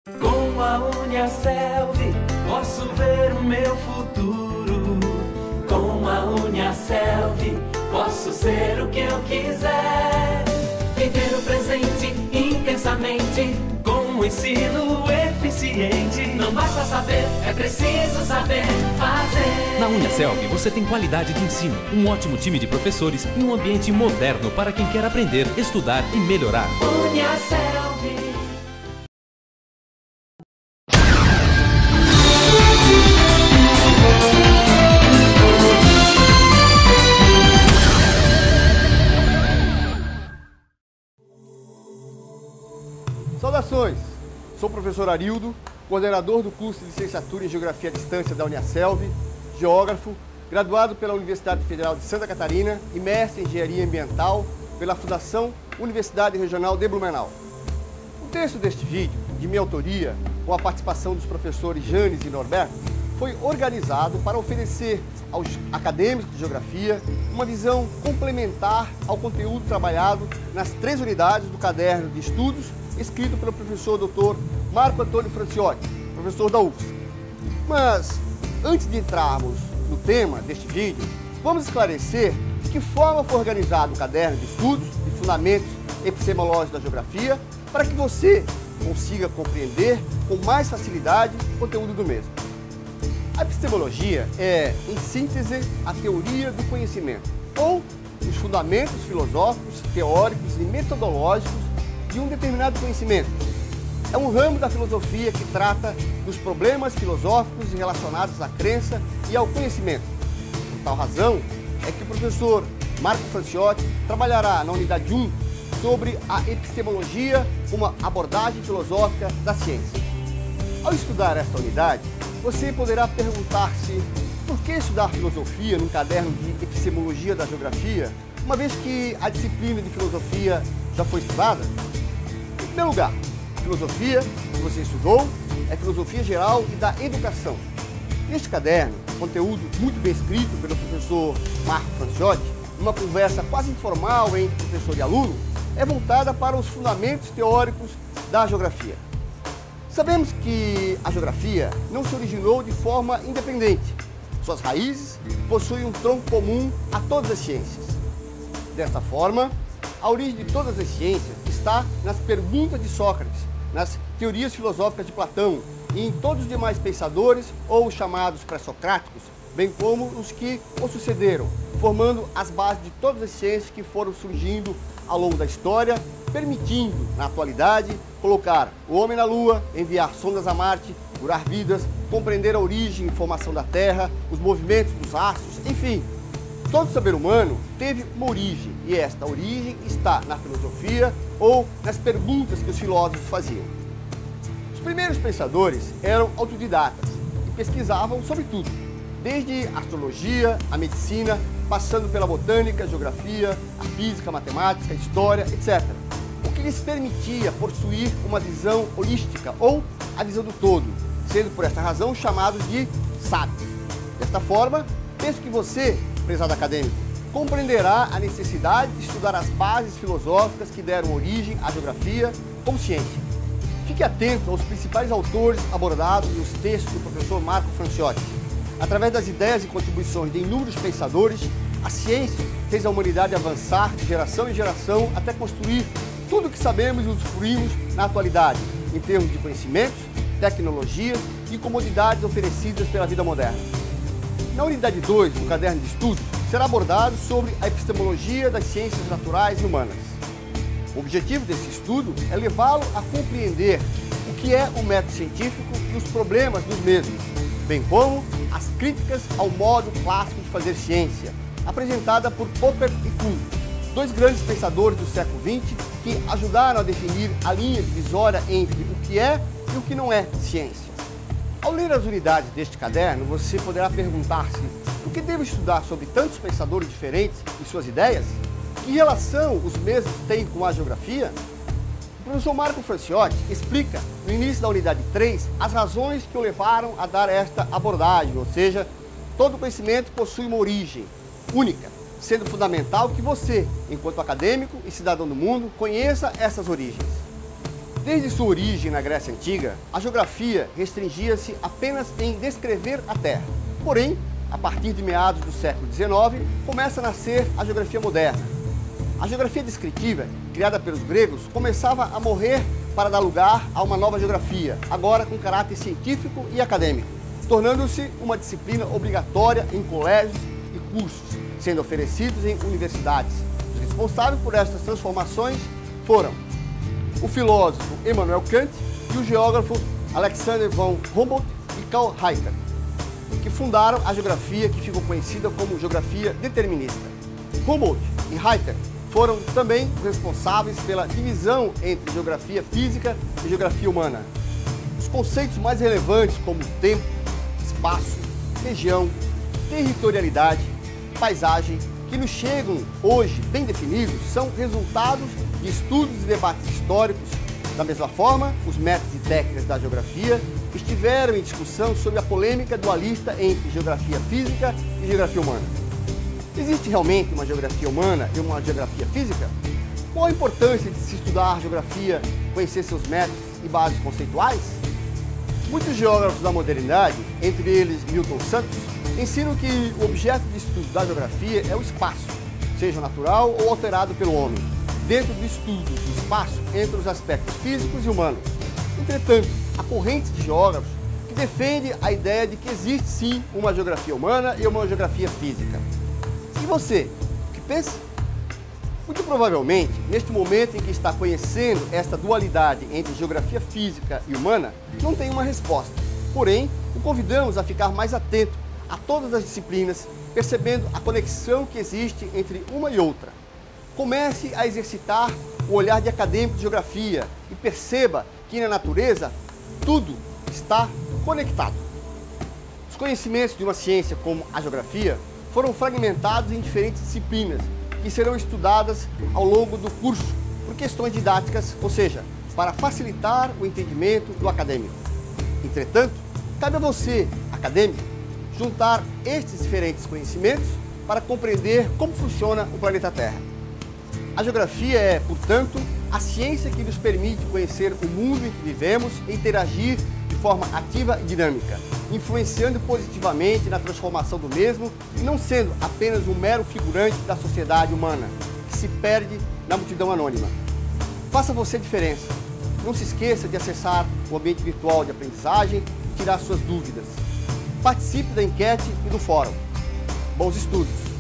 Com a Uniaselv posso ver o meu futuro. Com a Uniaselv posso ser o que eu quiser. Viver o presente intensamente com um ensino eficiente. Não basta saber, é preciso saber fazer. Na Uniaselv você tem qualidade de ensino, um ótimo time de professores e um ambiente moderno para quem quer aprender, estudar e melhorar. Uniaselv. Saudações! Sou o professor Arildo, coordenador do curso de Licenciatura em Geografia à Distância da Uniaselv, geógrafo, graduado pela Universidade Federal de Santa Catarina e mestre em Engenharia Ambiental pela Fundação Universidade Regional de Blumenau. O texto deste vídeo, de minha autoria, com a participação dos professores Janes e Norberto, foi organizado para oferecer aos acadêmicos de Geografia uma visão complementar ao conteúdo trabalhado nas 3 unidades do caderno de estudos escrito pelo professor Dr. Marco Antônio Franciotti, professor da UFSC. Mas, antes de entrarmos no tema deste vídeo, vamos esclarecer de que forma foi organizado o caderno de estudos de fundamentos epistemológicos da geografia para que você consiga compreender com mais facilidade o conteúdo do mesmo. A epistemologia é, em síntese, a teoria do conhecimento, ou os fundamentos filosóficos, teóricos e metodológicos de um determinado conhecimento. É um ramo da filosofia que trata dos problemas filosóficos relacionados à crença e ao conhecimento. Por tal razão, é que o professor Marco Franciotti trabalhará na unidade 1 sobre a epistemologia, uma abordagem filosófica da ciência. Ao estudar esta unidade, você poderá perguntar-se por que estudar filosofia num caderno de epistemologia da geografia, uma vez que a disciplina de filosofia já foi estudada? Em primeiro lugar, filosofia, que você estudou, é filosofia geral e da educação. Neste caderno, conteúdo muito bem escrito pelo professor Marco Franciotti, numa conversa quase informal entre professor e aluno, é voltada para os fundamentos teóricos da geografia. Sabemos que a geografia não se originou de forma independente. Suas raízes possuem um tronco comum a todas as ciências. Desta forma, a origem de todas as ciências está nas perguntas de Sócrates, nas teorias filosóficas de Platão e em todos os demais pensadores ou os chamados pré-socráticos, bem como os que o sucederam, formando as bases de todas as ciências que foram surgindo ao longo da história, permitindo, na atualidade, colocar o homem na Lua, enviar sondas a Marte, curar vidas, compreender a origem e formação da Terra, os movimentos dos astros, enfim. Todo saber humano teve uma origem, e esta origem está na filosofia ou nas perguntas que os filósofos faziam. Os primeiros pensadores eram autodidatas e pesquisavam sobre tudo, desde a astrologia, a medicina, passando pela botânica, geografia, a física, a matemática, a história, etc. O que lhes permitia possuir uma visão holística ou a visão do todo, sendo por esta razão chamados de sábios. Desta forma, penso que você, prezado acadêmico, compreenderá a necessidade de estudar as bases filosóficas que deram origem à geografia como ciência. Fique atento aos principais autores abordados nos textos do professor Marco Franciotti. Através das ideias e contribuições de inúmeros pensadores, a ciência fez a humanidade avançar de geração em geração até construir tudo o que sabemos e usufruímos na atualidade, em termos de conhecimentos, tecnologias e comodidades oferecidas pela vida moderna. Na unidade 2 do caderno de estudos, será abordado sobre a epistemologia das ciências naturais e humanas. O objetivo desse estudo é levá-lo a compreender o que é o método científico e os problemas dos mesmos, bem como as críticas ao modo clássico de fazer ciência, apresentada por Popper e Kuhn, 2 grandes pensadores do século XX que ajudaram a definir a linha divisória entre o que é e o que não é ciência. Ao ler as unidades deste caderno, você poderá perguntar-se o que devo estudar sobre tantos pensadores diferentes e suas ideias? Que relação os mesmos têm com a geografia? O professor Marco Franciotti explica, no início da unidade 3, as razões que o levaram a dar esta abordagem, ou seja, todo conhecimento possui uma origem única, sendo fundamental que você, enquanto acadêmico e cidadão do mundo, conheça essas origens. Desde sua origem na Grécia Antiga, a geografia restringia-se apenas em descrever a Terra. Porém, a partir de meados do século XIX, começa a nascer a geografia moderna. A geografia descritiva, criada pelos gregos, começava a morrer para dar lugar a uma nova geografia, agora com caráter científico e acadêmico, tornando-se uma disciplina obrigatória em colégios e cursos, sendo oferecidos em universidades. Os responsáveis por estas transformações foram o filósofo Immanuel Kant e o geógrafo Alexander von Humboldt e Karl Ritter, que fundaram a geografia que ficou conhecida como geografia determinista. Humboldt e Ritter foram também responsáveis pela divisão entre geografia física e geografia humana. Os conceitos mais relevantes como tempo, espaço, região, territorialidade, paisagem, que nos chegam hoje bem definidos, são resultados de estudos e debates históricos. Da mesma forma, os métodos e técnicas da geografia estiveram em discussão sobre a polêmica dualista entre geografia física e geografia humana. Existe realmente uma geografia humana e uma geografia física? Qual a importância de se estudar geografia, conhecer seus métodos e bases conceituais? Muitos geógrafos da modernidade, entre eles Milton Santos, ensinam que o objeto de estudo da geografia é o espaço, seja natural ou alterado pelo homem, dentro do estudo do espaço entre os aspectos físicos e humanos. Entretanto, há correntes de geógrafos que defendem a ideia de que existe sim uma geografia humana e uma geografia física. E você, o que pensa? Muito provavelmente, neste momento em que está conhecendo esta dualidade entre geografia física e humana, não tem uma resposta. Porém, o convidamos a ficar mais atento a todas as disciplinas, percebendo a conexão que existe entre uma e outra. Comece a exercitar o olhar de acadêmico de geografia e perceba que na natureza tudo está conectado. Os conhecimentos de uma ciência como a geografia foram fragmentados em diferentes disciplinas que serão estudadas ao longo do curso por questões didáticas, ou seja, para facilitar o entendimento do acadêmico. Entretanto, cabe a você, acadêmico, juntar estes diferentes conhecimentos para compreender como funciona o planeta Terra. A geografia é, portanto, a ciência que nos permite conhecer o mundo em que vivemos e interagir de forma ativa e dinâmica, influenciando positivamente na transformação do mesmo e não sendo apenas um mero figurante da sociedade humana, que se perde na multidão anônima. Faça você diferença. Não se esqueça de acessar o ambiente virtual de aprendizagem e tirar suas dúvidas. Participe da enquete e do fórum. Bons estudos!